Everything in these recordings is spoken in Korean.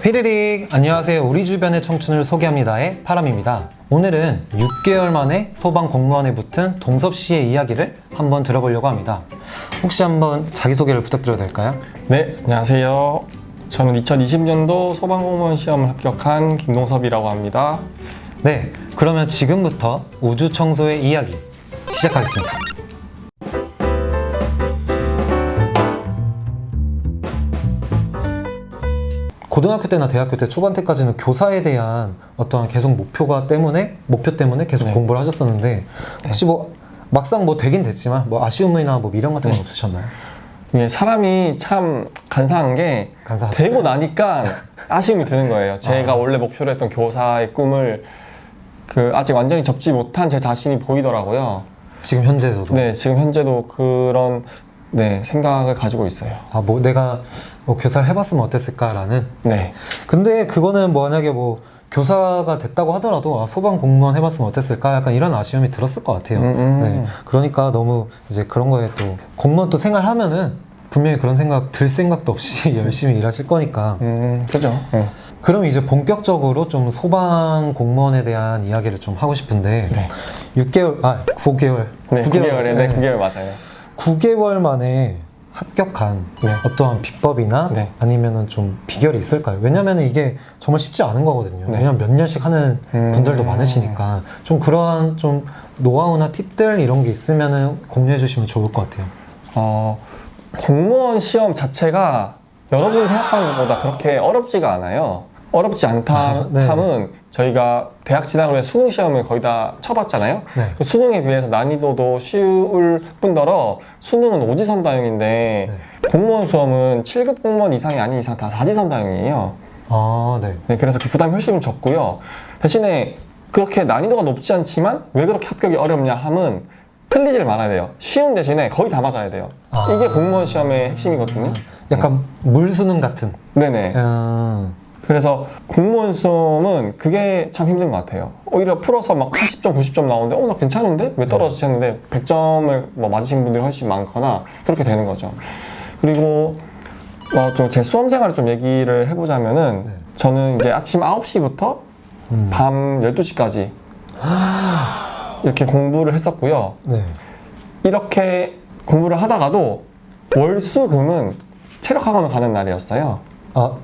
휘리릭! 안녕하세요. 우리 주변의 청춘을 소개합니다의 파람입니다. 오늘은 6개월 만에 소방 공무원에 붙은 동섭 씨의 이야기를 한번 들어보려고 합니다. 혹시 한번 자기소개를 부탁드려도 될까요? 네, 안녕하세요. 저는 2020년도 소방공무원 시험을 합격한 김동섭이라고 합니다. 네, 그러면 지금부터 우주 청소의 이야기 시작하겠습니다. 고등학교 때나 대학교 때 초반 때까지는 교사에 대한 어떤 계속 목표 때문에 계속 공부를 하셨었는데 혹시 뭐 막상 뭐 되긴 됐지만 뭐 아쉬움이나 뭐 미련 같은 건 없으셨나요? 이게 사람이 참 간사한 게 되고 나니까 아쉬움이 드는 거예요. 제가 원래 목표로 했던 교사의 꿈을 아직 완전히 접지 못한 제 자신이 보이더라고요. 지금 현재도? 네, 지금 현재도 그런 생각을 가지고 있어요. 뭐 내가 뭐 교사를 해봤으면 어땠을까라는? 네. 근데 그거는 만약에 뭐 교사가 됐다고 하더라도 소방 공무원 해봤으면 어땠을까? 약간 이런 아쉬움이 들었을 것 같아요. 네. 그러니까 너무 이제 그런 거에 또 공무원 또 생활하면은 분명히 그런 생각 들 생각도 없이 열심히 일하실 거니까. 그죠. 네. 그럼 이제 본격적으로 좀 소방 공무원에 대한 이야기를 좀 하고 싶은데 9개월. 네, 9개월 맞아요. 9개월 만에 합격한 어떠한 비법이나 아니면은 좀 비결이 있을까요? 왜냐면은 이게 정말 쉽지 않은 거거든요. 왜냐면 몇 년씩 하는 분들도 많으시니까 좀 그러한 좀 노하우나 팁들 이런 게 있으면은 공유해 주시면 좋을 것 같아요. 공무원 시험 자체가 여러분이 생각하는 것보다 그렇게 어렵지가 않아요. 어렵지 않다함은 저희가 대학 진학을 해서 수능 시험을 거의 다 쳐봤잖아요. 그 수능에 비해서 난이도도 쉬울 뿐더러 수능은 오지선다형인데 공무원 수험은 7급 공무원 이상이 아닌 이상 다 사지선다형이에요. 그래서 그 부담이 훨씬 적고요. 대신에 그렇게 난이도가 높지 않지만 왜 그렇게 합격이 어렵냐 함은 틀리지를 말아야 돼요. 쉬운 대신에 거의 다 맞아야 돼요. 이게 공무원 시험의 핵심이거든요. 약간 물수능 같은. 네네. 그래서 공무원 시험은 그게 참 힘든 것 같아요. 오히려 풀어서 막 80점, 90점 나오는데 나 괜찮은데? 왜 떨어지지 했는데 100점을 맞으신 분들이 훨씬 많거나 그렇게 되는 거죠. 그리고 좀 제 수험 생활을 좀 얘기를 해보자면은 저는 이제 아침 9시부터 밤 12시까지 이렇게 공부를 했었고요. 이렇게 공부를 하다가도 월, 수, 금은 체력학원을 가는 날이었어요.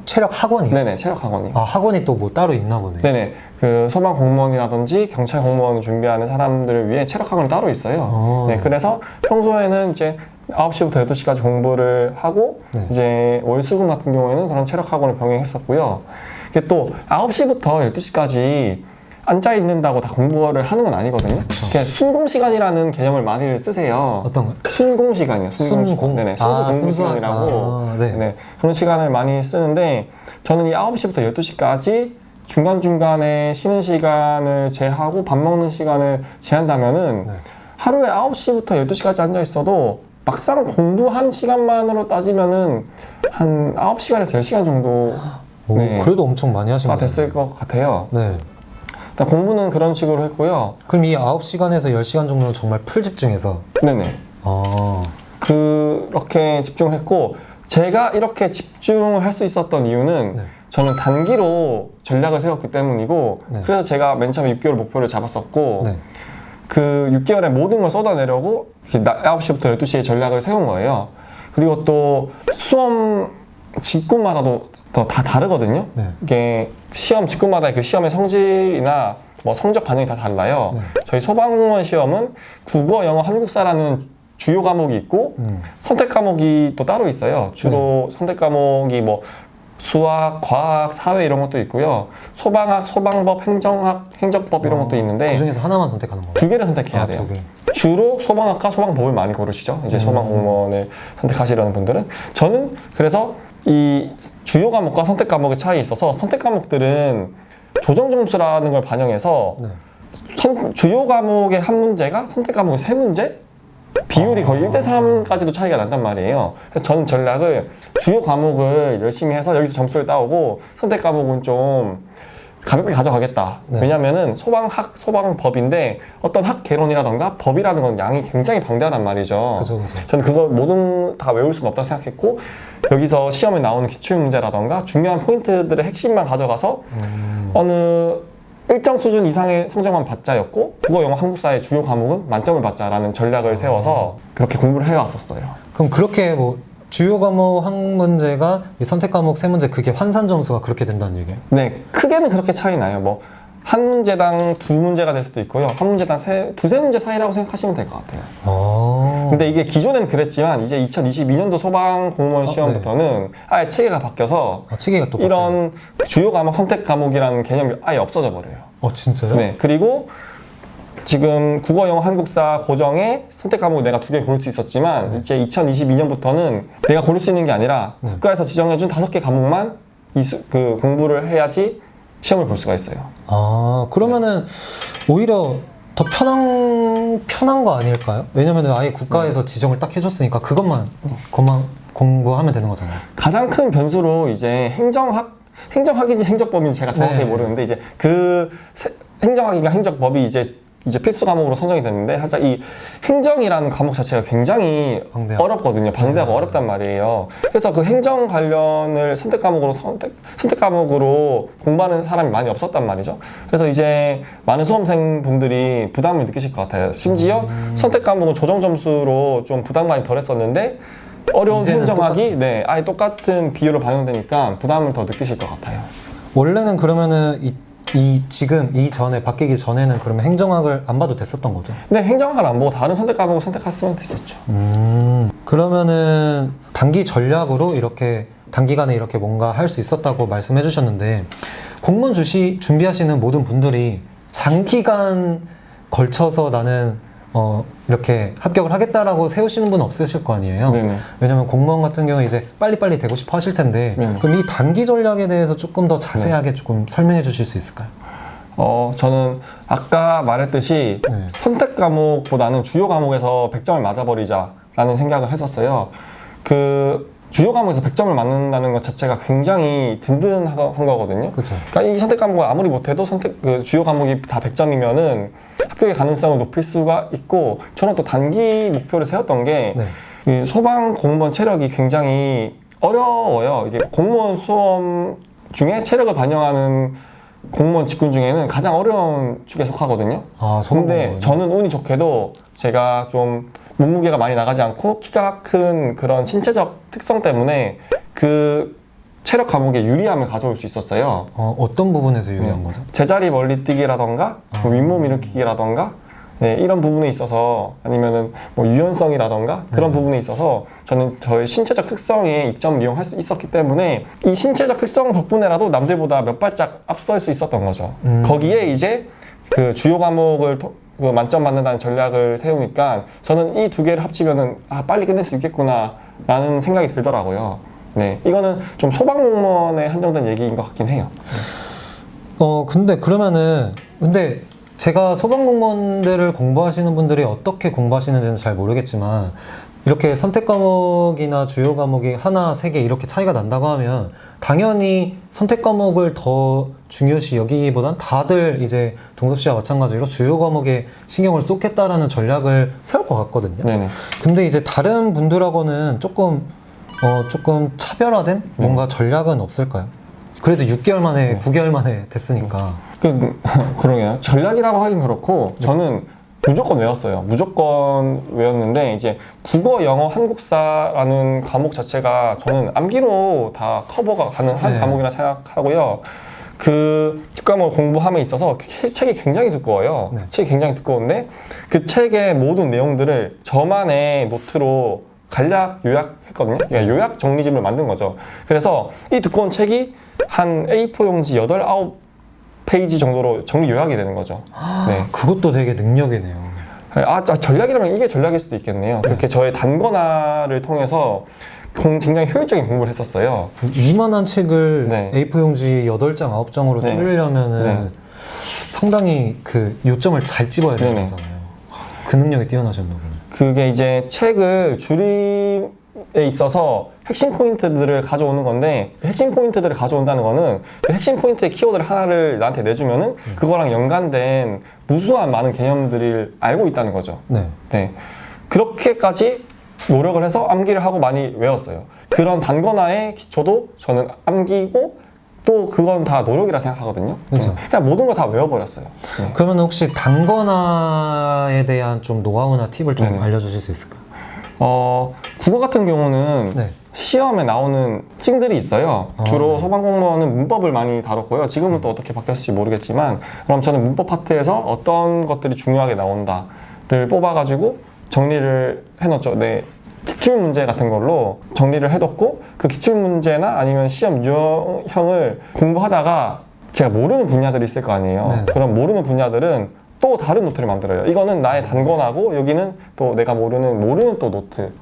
체력 학원이요? 네네, 체력 학원이. 학원이 또 뭐 따로 있나 보네. 네네. 그 소방 공무원이라든지 경찰 공무원을 준비하는 사람들을 위해 체력 학원이 따로 있어요. 그래서 평소에는 이제 9시부터 12시까지 공부를 하고 이제 월, 수, 금 같은 경우에는 그런 체력 학원을 병행했었고요. 이게 또 9시부터 12시까지 앉아 있는다고 다 공부를 하는 건 아니거든요. 그냥 순공 시간이라는 개념을 많이 쓰세요. 어떤 거? 순공 시간이요. 순공. 네네. 순수 공부 시간이라고. 그런 시간을 많이 쓰는데 저는 이 9시부터 12시까지 중간중간에 쉬는 시간을 제하고 밥 먹는 시간을 제한다면은 하루에 9시부터 12시까지 앉아 있어도 막상 공부한 시간만으로 따지면은 한 9시간에서 10시간 정도 그래도 엄청 많이 하신 거죠? 됐을 것 같아요. 공부는 그런 식으로 했고요. 그럼 이 9시간에서 10시간 정도는 정말 풀 집중해서? 네네. 그렇게 집중을 했고 제가 이렇게 집중을 할 수 있었던 이유는 저는 단기로 전략을 세웠기 때문이고 그래서 제가 맨 처음에 6개월 목표를 잡았었고 그 6개월에 모든 걸 쏟아내려고 9시부터 12시에 전략을 세운 거예요. 그리고 또 수험 직군마다도 다 다르거든요. 이게 시험 직군마다 그 시험의 성질이나 뭐 성적 반영이 다 달라요. 저희 소방공무원 시험은 국어, 영어, 한국사라는 주요 과목이 있고 선택 과목이 또 따로 있어요. 주로 선택 과목이 뭐 수학, 과학, 사회 이런 것도 있고요. 소방학, 소방법, 행정학, 행정법 이런 것도 있는데 그 중에서 하나만 선택하는 거예요? 2개를 선택해야 돼요. 2개. 주로 소방학과 소방법을 많이 고르시죠. 이제 소방공무원을 선택하시려는 분들은. 저는 그래서 이 주요 과목과 선택 과목의 차이에 있어서 선택 과목들은 조정 점수라는 걸 반영해서 주요 과목의 한 문제가 선택 과목의 3문제? 비율이 거의 1대3까지도 차이가 난단 말이에요. 그래서 저는 전략을 주요 과목을 열심히 해서 여기서 점수를 따오고 선택 과목은 좀 가볍게 가져가겠다. 네. 왜냐면은 소방법인데 어떤 학 개론이라던가 법이라는 건 양이 굉장히 방대하단 말이죠. 그죠. 저는 그걸 모든 다 외울 수는 없다고 생각했고 여기서 시험에 나오는 기출 문제라던가 중요한 포인트들의 핵심만 가져가서 어느 일정 수준 이상의 성적만 받자였고 국어, 영어, 한국사의 주요 과목은 만점을 받자라는 전략을 세워서 그렇게 공부를 해왔었어요. 그럼 그렇게 뭐 주요 과목 한 문제가 이 선택 과목 세 문제 그게 환산 점수가 그렇게 된다는 얘기예요? 네, 크게는 그렇게 차이 나요. 뭐 한 문제당 두 문제가 될 수도 있고요. 한 문제당 두세 문제 사이라고 생각하시면 될 것 같아요. 근데 이게 기존에는 그랬지만 이제 2022년도 소방 공무원 시험부터는 아예 체계가 바뀌어서 체계가 또 이런 주요 과목 선택 과목이라는 개념이 아예 없어져 버려요. 진짜요? 네, 그리고 지금 국어, 영어, 한국사 고정에 선택 과목을 내가 2개 고를 수 있었지만 이제 2022년부터는 내가 고를 수 있는 게 아니라 국가에서 지정해준 5개 과목만 공부를 해야지 시험을 볼 수가 있어요. 그러면은 오히려 더 편한 거 아닐까요? 왜냐면 아예 국가에서 지정을 딱 해줬으니까 그것만 공부하면 되는 거잖아요. 가장 큰 변수로 이제 행정학인지 행정법인지 제가 정확히 모르는데 이제 행정학인가 행정법이 이제 필수 과목으로 선정이 됐는데 사실 이 행정이라는 과목 자체가 굉장히 어렵거든요. 방대하고 어렵단 말이에요. 그래서 그 행정 관련을 선택 과목으로 공부하는 사람이 많이 없었단 말이죠. 그래서 이제 많은 수험생 분들이 부담을 느끼실 것 같아요. 심지어 선택 과목은 조정 점수로 좀 부담 많이 덜했었는데 어려운 행정학이 아예 똑같은 비율로 반영되니까 부담을 더 느끼실 것 같아요. 원래는 그러면은 지금 이전에 바뀌기 전에는 그러면 행정학을 안 봐도 됐었던 거죠? 네, 행정학을 안 보고 다른 선택 과목을 선택했으면 됐었죠. 그러면은 단기 전략으로 이렇게 단기간에 이렇게 뭔가 할 수 있었다고 말씀해 주셨는데 공무원 준비하시는 모든 분들이 장기간 걸쳐서 나는 이렇게 합격을 하겠다라고 세우시는 분 없으실 거 아니에요? 네네. 왜냐면 공무원 같은 경우는 이제 빨리빨리 되고 싶어 하실 텐데 그럼 이 단기 전략에 대해서 조금 더 자세하게 조금 설명해 주실 수 있을까요? 저는 아까 말했듯이 선택 과목보다는 주요 과목에서 100점을 맞아버리자라는 생각을 했었어요. 주요 과목에서 100점을 맞는다는 것 자체가 굉장히 든든한 거거든요. 그쵸. 그러니까 이 선택 과목을 아무리 못해도 주요 과목이 다 100점이면은 합격의 가능성을 높일 수가 있고 저는 또 단기 목표를 세웠던 게 이 소방 공무원 체력이 굉장히 어려워요. 이게 공무원 수험 중에 체력을 반영하는 공무원 직군 중에는 가장 어려운 축에 속하거든요. 근데 저는 운이 좋게도 제가 좀 몸무게가 많이 나가지 않고 키가 큰 그런 신체적 특성 때문에 그 체력 과목에 유리함을 가져올 수 있었어요. 어떤 부분에서 유리한 거죠? 제자리 멀리 뛰기라던가 윗몸 일으키기라던가 이런 부분에 있어서 아니면은 뭐 유연성이라던가 그런 부분에 있어서 저는 저의 신체적 특성에 이점을 이용할 수 있었기 때문에 이 신체적 특성 덕분에라도 남들보다 몇 발짝 앞설 수 있었던 거죠. 거기에 이제 그 주요 과목을 만점 받는다는 전략을 세우니까 저는 이 두 개를 합치면은 빨리 끝낼 수 있겠구나 라는 생각이 들더라고요. 이거는 좀 소방공무원에 한정된 얘기인 것 같긴 해요. 근데 제가 소방공무원들을 공부하시는 분들이 어떻게 공부하시는지는 잘 모르겠지만 이렇게 선택 과목이나 주요 과목이 하나, 세 개 이렇게 차이가 난다고 하면 당연히 선택 과목을 더 중요시 여기보단 다들 이제 동섭 씨와 마찬가지로 주요 과목에 신경을 쏟겠다라는 전략을 세울 것 같거든요. 근데 이제 다른 분들하고는 조금 차별화된 뭔가 전략은 없을까요? 그래도 6개월 만에, 9개월 만에 됐으니까. 그러게요. 전략이라고 하긴 그렇고 저는 무조건 외웠어요. 무조건 외웠는데 이제 국어, 영어, 한국사라는 과목 자체가 저는 암기로 다 커버가 가능한 과목이라 생각하고요. 그 뒷과목을 공부함에 있어서 책이 굉장히 두꺼워요. 책이 굉장히 두꺼운데 그 책의 모든 내용들을 저만의 노트로 간략 요약했거든요. 그러니까 요약 정리집을 만든 거죠. 그래서 이 두꺼운 책이 한 A4 용지 8, 9페이지 정도로 정리 요약이 되는 거죠. 그것도 되게 능력이네요. 전략이라면 이게 전략일 수도 있겠네요. 그렇게 저의 단권화를 통해서 굉장히 효율적인 공부를 했었어요. 이만한 책을 A4 용지 8장, 9장으로 줄이려면은 상당히 그 요점을 잘 집어야 되는 거잖아요. 그 능력이 뛰어나셨나 보네. 그게 이제 책을 있어서 핵심 포인트들을 가져오는 건데 그 핵심 포인트들을 가져온다는 거는 그 핵심 포인트의 키워드를 하나를 나한테 내주면은 그거랑 연관된 무수한 많은 개념들을 알고 있다는 거죠. 네. 네. 그렇게까지 노력을 해서 암기를 하고 많이 외웠어요. 그런 단권화의 기초도 저는 암기고 또 그건 다 노력이라 생각하거든요. 그렇죠. 그냥 모든 걸 다 외워버렸어요. 네. 그러면 혹시 단권화에 대한 좀 노하우나 팁을 좀 네네. 알려주실 수 있을까요? 국어 같은 경우는 네. 시험에 나오는 칭들이 있어요. 주로 네. 소방공무원은 문법을 많이 다뤘고요. 지금은 또 어떻게 바뀌었을지 모르겠지만 그럼 저는 문법 파트에서 어떤 것들이 중요하게 나온다를 뽑아가지고 정리를 해놓죠. 네. 기출문제 같은 걸로 정리를 해뒀고 그 기출문제나 아니면 시험 유형을 공부하다가 제가 모르는 분야들이 있을 거 아니에요. 네. 그럼 모르는 분야들은 또 다른 노트를 만들어요. 이거는 나의 단권하고 여기는 또 내가 모르는 또 노트.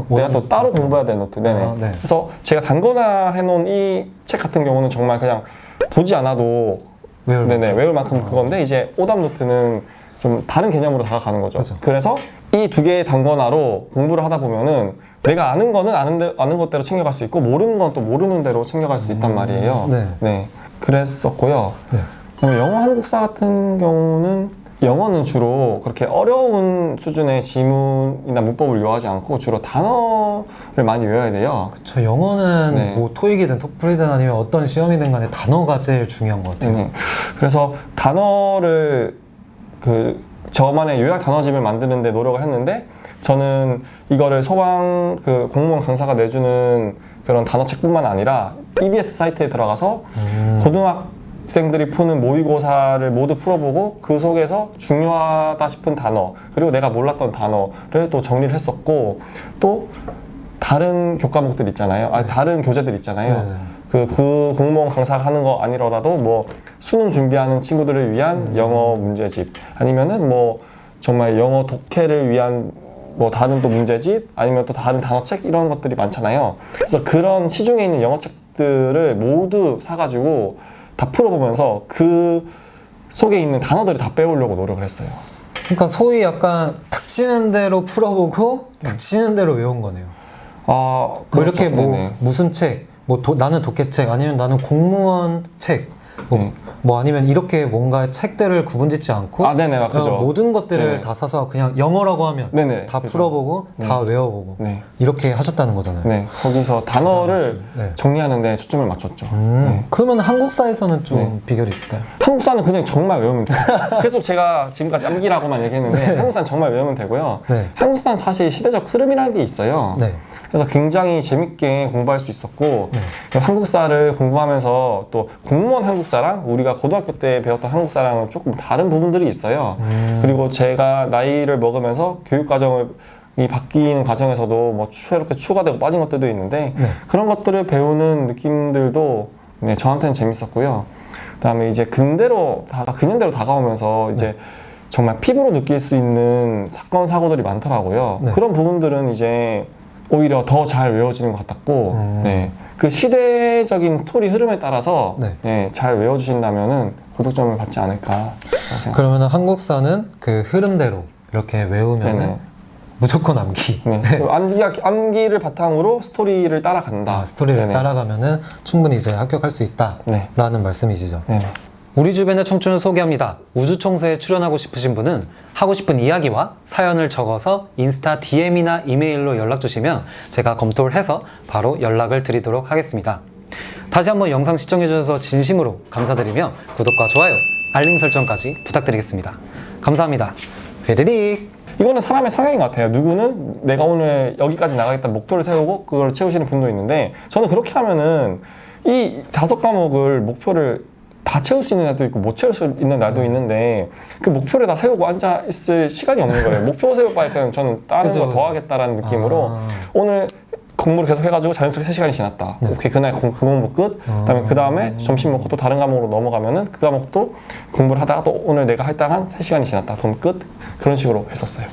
내가 또 따로 공부해야 되는 노트. 네네. 네. 그래서 제가 단권화 해놓은 이 책 같은 경우는 정말 그냥 보지 않아도 외울 만큼 그건데 이제 오답 노트는 좀 다른 개념으로 다가가는 거죠. 그렇죠. 그래서 이 두 개의 단권화로 공부를 하다 보면은 내가 아는 거는 아는 것대로 챙겨갈 수 있고 모르는 건 또 모르는 대로 챙겨갈 수 있단 말이에요. 네. 그랬었고요. 네. 그다음에 영어 한국사 같은 경우는 영어는 주로 그렇게 어려운 수준의 지문이나 문법을 요하지 않고 주로 단어를 많이 외워야 돼요. 그쵸. 영어는 네. 뭐 토익이든 토플이든 아니면 어떤 시험이든 간에 단어가 제일 중요한 것 같아요. 네. 그래서 단어를 저만의 요약 단어집을 만드는데 노력을 했는데 저는 이거를 소방 공무원 강사가 내주는 그런 단어책뿐만 아니라 EBS 사이트에 들어가서 고등학생들이 푸는 모의고사를 모두 풀어보고 그 속에서 중요하다 싶은 단어 그리고 내가 몰랐던 단어를 또 정리를 했었고 또 다른 교과목들 있잖아요. 다른 교재들 있잖아요. 네. 그 공무원 강사가 하는 거 아니더라도 뭐 수능 준비하는 친구들을 위한 영어 문제집 아니면은 뭐 정말 영어 독해를 위한 뭐 다른 또 문제집 아니면 또 다른 단어책 이런 것들이 많잖아요. 그래서 그런 시중에 있는 영어책들을 모두 사가지고 다 풀어보면서 그 속에 있는 단어들을 다 배우려고 노력을 했어요. 그러니까 소위 약간 닥치는 대로 풀어보고 닥치는 대로 외운 거네요. 뭐 이렇게 뭐 네네. 무슨 책, 나는 독해책 아니면 나는 공무원 책, 뭐 아니면 이렇게 뭔가 책들을 구분짓지 않고 네네, 그죠. 모든 것들을 네네. 다 사서 그냥 영어라고 하면 네네, 다 그죠. 풀어보고 다 외워보고 네. 이렇게 하셨다는 거잖아요. 네, 거기서 단어를 네. 정리하는 데 초점을 맞췄죠. 네. 그러면 한국사에서는 좀 비결이 있을까요? 한국사는 그냥 정말 외우면 돼요. 계속 제가 지금까지 암기라고만 얘기했는데 한국사는 정말 외우면 되고요. 네. 한국사는 사실 시대적 흐름이라는 게 있어요. 네. 그래서 굉장히 재밌게 공부할 수 있었고 네. 한국사를 공부하면서 또 공무원 한국사랑 우리가 고등학교 때 배웠던 한국사랑은 조금 다른 부분들이 있어요. 그리고 제가 나이를 먹으면서 교육과정을 바뀌는 과정에서도 뭐 이렇게 추가되고 빠진 것들도 있는데 네. 그런 것들을 배우는 느낌들도 저한테는 재밌었고요. 그다음에 이제 근대로 근현대로 다가오면서 이제 정말 피부로 느낄 수 있는 사건 사고들이 많더라고요. 네. 그런 부분들은 이제 오히려 더 잘 외워지는 것 같았고, 그 시대적인 스토리 흐름에 따라서 잘 외워주신다면은 고득점을 받지 않을까. 그러면 한국사는 그 흐름대로 이렇게 외우면은 무조건 암기. 네. 암기를 바탕으로 스토리를 따라간다. 스토리를 네네. 따라가면은 충분히 이제 합격할 수 있다라는 말씀이시죠. 네. 우리 주변의 청춘을 소개합니다. 우주청소에 출연하고 싶으신 분은 하고 싶은 이야기와 사연을 적어서 인스타 DM이나 이메일로 연락 주시면 제가 검토를 해서 바로 연락을 드리도록 하겠습니다. 다시 한번 영상 시청해주셔서 진심으로 감사드리며 구독과 좋아요, 알림 설정까지 부탁드리겠습니다. 감사합니다. 회리릭! 이거는 사람의 성향인 것 같아요. 누구는 내가 오늘 여기까지 나가겠다 목표를 세우고 그걸 채우시는 분도 있는데 저는 그렇게 하면은 이 5과목을 목표를 다 채울 수 있는 날도 있고 못 채울 수 있는 날도 있는데 그 목표를 다 세우고 앉아 있을 시간이 없는 거예요. 목표 세울 바에 그냥 저는 다른 거 더 하겠다라는 느낌으로 오늘 공부를 계속 해가지고 자연스럽게 3시간이 지났다. 오케이, 그날 그 공부 끝. 그 다음에 점심 먹고 또 다른 과목으로 넘어가면은 그 과목도 공부를 하다가 또 오늘 내가 할당한 3시간이 지났다. 그럼 끝. 그런 식으로 했었어요.